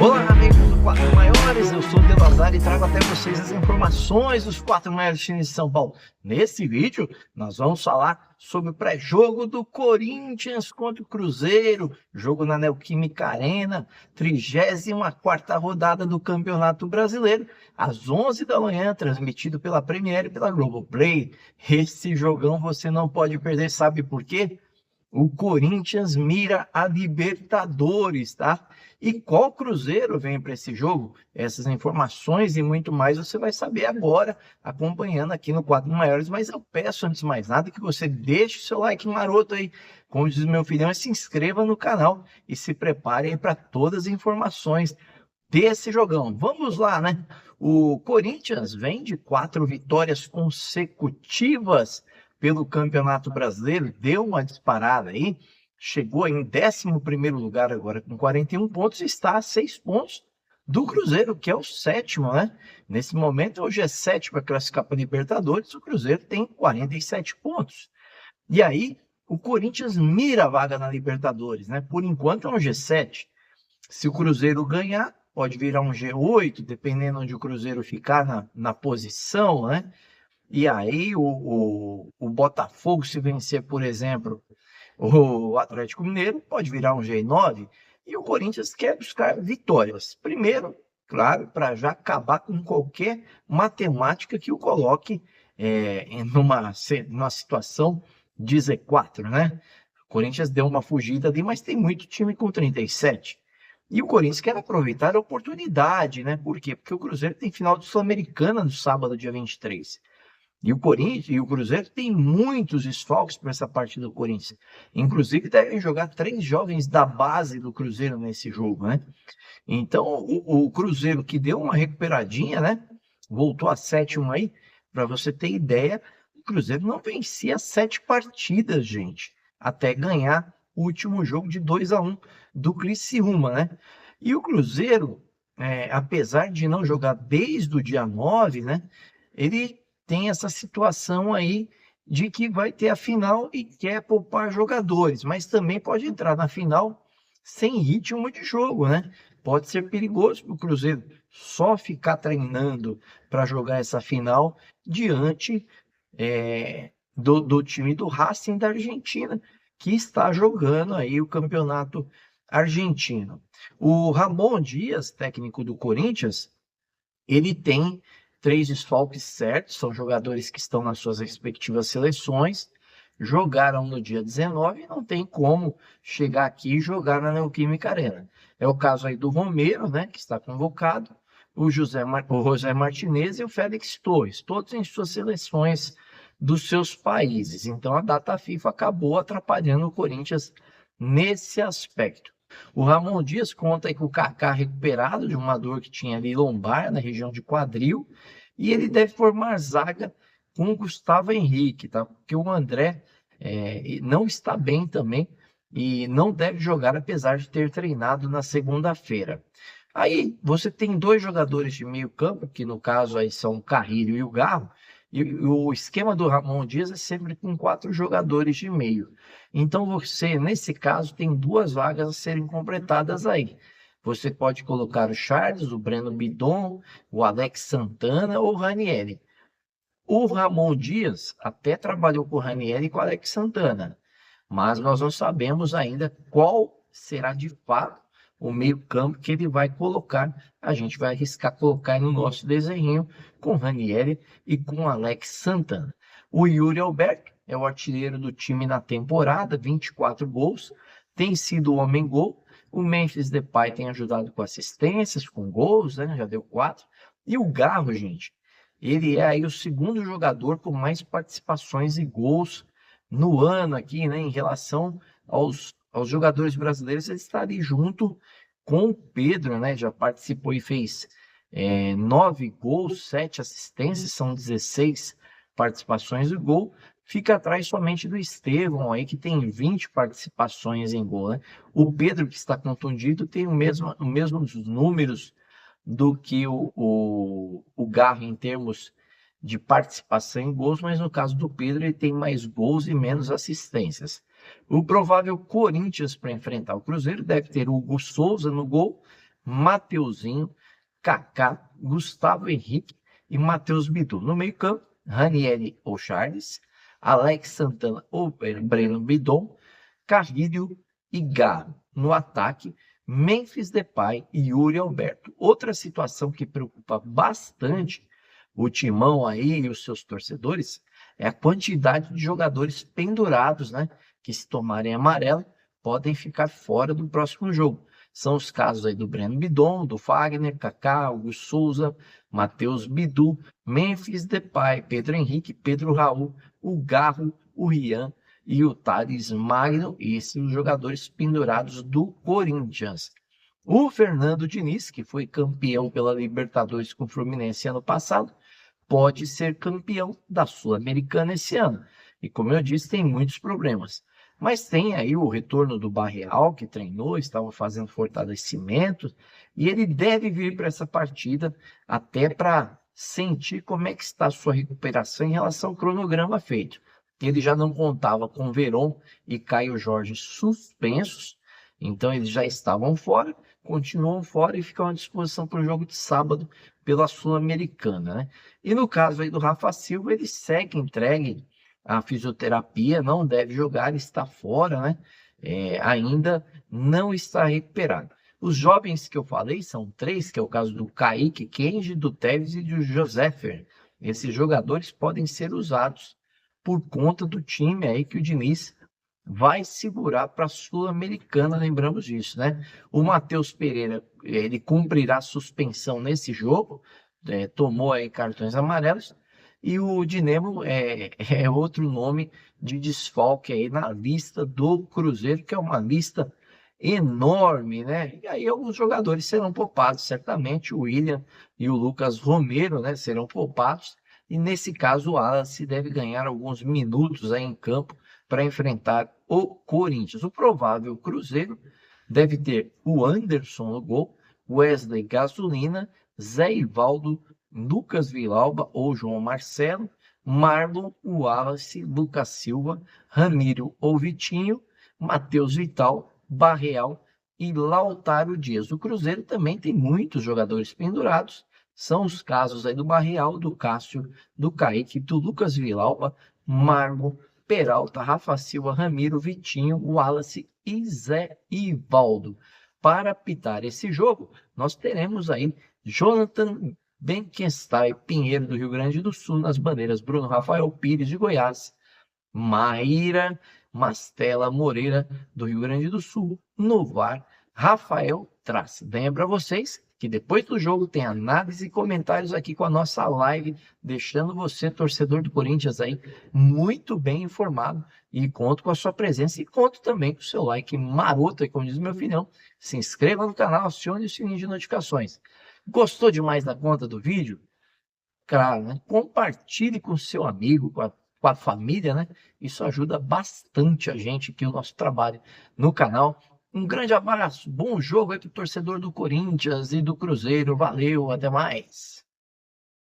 Olá, amigos do Quatro Maiores, eu sou o Delazar e trago até vocês as informações dos quatro maiores times de São Paulo. Nesse vídeo, nós vamos falar sobre o pré-jogo do Corinthians contra o Cruzeiro, jogo na Neoquímica Arena, 34ª rodada do Campeonato Brasileiro, às 11 da manhã, transmitido pela Premiere e pela Globoplay. Esse jogão você não pode perder, sabe por quê? O Corinthians mira a Libertadores, tá? E qual Cruzeiro vem para esse jogo? Essas informações e muito mais você vai saber agora, acompanhando aqui no Quatro Maiores. Mas eu peço, antes de mais nada, que você deixe o seu like maroto aí. Como diz meu filhão, se inscreva no canal e se prepare aí para todas as informações desse jogão. Vamos lá, né? O Corinthians vem de 4 vitórias consecutivas pelo Campeonato Brasileiro, deu uma disparada aí, chegou em 11º lugar agora com 41 pontos e está a 6 pontos do Cruzeiro, que é o 7º, né? Nesse momento, hoje é 7º para classificar para a Libertadores, o Cruzeiro tem 47 pontos. E aí, o Corinthians mira a vaga na Libertadores, né? Por enquanto é um G7. Se o Cruzeiro ganhar, pode virar um G8, dependendo onde o Cruzeiro ficar na posição, né? E aí o Botafogo, se vencer, por exemplo, o Atlético Mineiro, pode virar um G9. E o Corinthians quer buscar vitórias. Primeiro, claro, para já acabar com qualquer matemática que o coloque numa situação de Z4, né? O Corinthians deu uma fugida ali, mas tem muito time com 37. E o Corinthians quer aproveitar a oportunidade, né? Por quê? Porque o Cruzeiro tem final de Sul-Americana no sábado, dia 23. E o Corinthians e o Cruzeiro tem muitos desfalques para essa partida do Corinthians. Inclusive, devem jogar 3 jovens da base do Cruzeiro nesse jogo, né? Então, o Cruzeiro, que deu uma recuperadinha, né? Voltou a 7º aí. Para você ter ideia, o Cruzeiro não vencia 7 partidas, gente, até ganhar o último jogo de 2-1 do Criciúma, né? E o Cruzeiro, apesar de não jogar desde o dia 9, né? Ele tem essa situação aí de que vai ter a final e quer poupar jogadores, mas também pode entrar na final sem ritmo de jogo, né? Pode ser perigoso para o Cruzeiro só ficar treinando para jogar essa final diante do time do Racing da Argentina, que está jogando aí o campeonato argentino. O Ramon Dias, técnico do Corinthians, ele tem 3 desfalques certos, são jogadores que estão nas suas respectivas seleções, jogaram no dia 19 e não tem como chegar aqui e jogar na Neoquímica Arena. É o caso aí do Romero, né, que está convocado, o José Martinez e o Félix Torres, todos em suas seleções dos seus países. Então a data FIFA acabou atrapalhando o Corinthians nesse aspecto. O Ramon Dias conta aí com o Kaká recuperado de uma dor que tinha ali lombar, na região de quadril, e ele deve formar zaga com o Gustavo Henrique, tá? Porque o André não está bem também e não deve jogar, apesar de ter treinado na segunda-feira. Aí você tem 2 jogadores de meio campo, que no caso aí são o Carrilho e o Garro, e o esquema do Ramon Dias é sempre com 4 jogadores de meio. Então você, nesse caso, tem 2 vagas a serem completadas aí. Você pode colocar o Charles, o Breno Bidon, o Alex Santana ou o Ranieri. O Ramon Dias até trabalhou com o Ranieri e com o Alex Santana, mas nós não sabemos ainda qual será de fato o meio-campo que ele vai colocar. A gente vai arriscar colocar no nosso desenho com Ranieri e com Alex Santana. O Yuri Alberto é o artilheiro do time na temporada, 24 gols, tem sido o homem-gol. O Memphis Depay tem ajudado com assistências, com gols, né? Já deu 4. E o Garro, gente, ele é aí o segundo jogador com mais participações e gols no ano aqui, né? Em relação aos jogadores brasileiros, ele está ali junto com o Pedro, né? Já participou e fez 9 gols, 7 assistências, são 16 participações de gol. Fica atrás somente do Estevão aí, que tem 20 participações em gol, né? O Pedro, que está contundido, tem os mesmos números do que o Garro em termos de participação em gols, mas no caso do Pedro ele tem mais gols e menos assistências. O provável Corinthians para enfrentar o Cruzeiro deve ter o Hugo Souza no gol, Mateuzinho, Kaká, Gustavo Henrique e Matheus Bidu. No meio-campo, Ranieri ou Charles, Alex Santana ou Breno Bidon, Carrilho e Garro. No ataque, Memphis Depay e Yuri Alberto. Outra situação que preocupa bastante o Timão aí e os seus torcedores é a quantidade de jogadores pendurados, né? Que se tomarem amarelo, podem ficar fora do próximo jogo. São os casos aí do Breno Bidon, do Fagner, Kaká, Augusto Souza, Matheus Bidu, Memphis Depay, Pedro Henrique, Pedro Raul, o Garro, o Rian e o Thales Magno, esses os jogadores pendurados do Corinthians. O Fernando Diniz, que foi campeão pela Libertadores com o Fluminense ano passado, pode ser campeão da Sul-Americana esse ano. E como eu disse, tem muitos problemas. Mas tem aí o retorno do Barreal, que treinou, estava fazendo fortalecimento, e ele deve vir para essa partida até para sentir como é que está a sua recuperação em relação ao cronograma feito. Ele já não contava com Veron e Caio Jorge suspensos, então eles já estavam fora, continuam fora e ficam à disposição para o jogo de sábado pela Sul-Americana, né? E no caso aí do Rafa Silva, ele segue entregue à fisioterapia, não deve jogar, está fora, né? Ainda não está recuperado. Os jovens que eu falei são 3, que é o caso do Kaique, Kenji, do Tevez e do Joséfer. Esses jogadores podem ser usados por conta do time aí que o Diniz vai segurar para a Sul-Americana, lembramos disso, né? O Matheus Pereira, ele cumprirá suspensão nesse jogo, tomou aí cartões amarelos, e o Dinemo é outro nome de desfalque aí na lista do Cruzeiro, que é uma lista enorme, né? E aí alguns jogadores serão poupados, certamente o William e o Lucas Romero, né, serão poupados, e nesse caso o Wallace deve ganhar alguns minutos aí em campo para enfrentar o Corinthians. O provável Cruzeiro deve ter o Anderson no gol, Wesley Gasolina, Zé Ivaldo, Lucas Villalba ou João Marcelo, Marlon, Wallace, Lucas Silva, Ramiro ou Vitinho, Matheus Vital, Barreal e Lautaro Dias. O Cruzeiro também tem muitos jogadores pendurados. São os casos aí do Barreal, do Cássio, do Kaique, do Lucas Villalba, Marlon, Peralta, Rafa Silva, Ramiro, Vitinho, Wallace e Zé Ivaldo. Para apitar esse jogo, nós teremos aí Jonathan Benkenstein Pinheiro, do Rio Grande do Sul, nas bandeiras Bruno Rafael Pires, de Goiás, Maíra Mastella Moreira, do Rio Grande do Sul, no VAR, Rafael Traz. Lembra vocês que depois do jogo tem análise e comentários aqui com a nossa live, deixando você, torcedor do Corinthians, aí muito bem informado, e conto com a sua presença e conto também com o seu like maroto, e como diz meu filhão, se inscreva no canal, acione o sininho de notificações. Gostou demais da conta do vídeo? Claro, né? Compartilhe com o seu amigo, com a família, né? Isso ajuda bastante a gente aqui, o nosso trabalho no canal. Um grande abraço, bom jogo aí pro torcedor do Corinthians e do Cruzeiro. Valeu, até mais.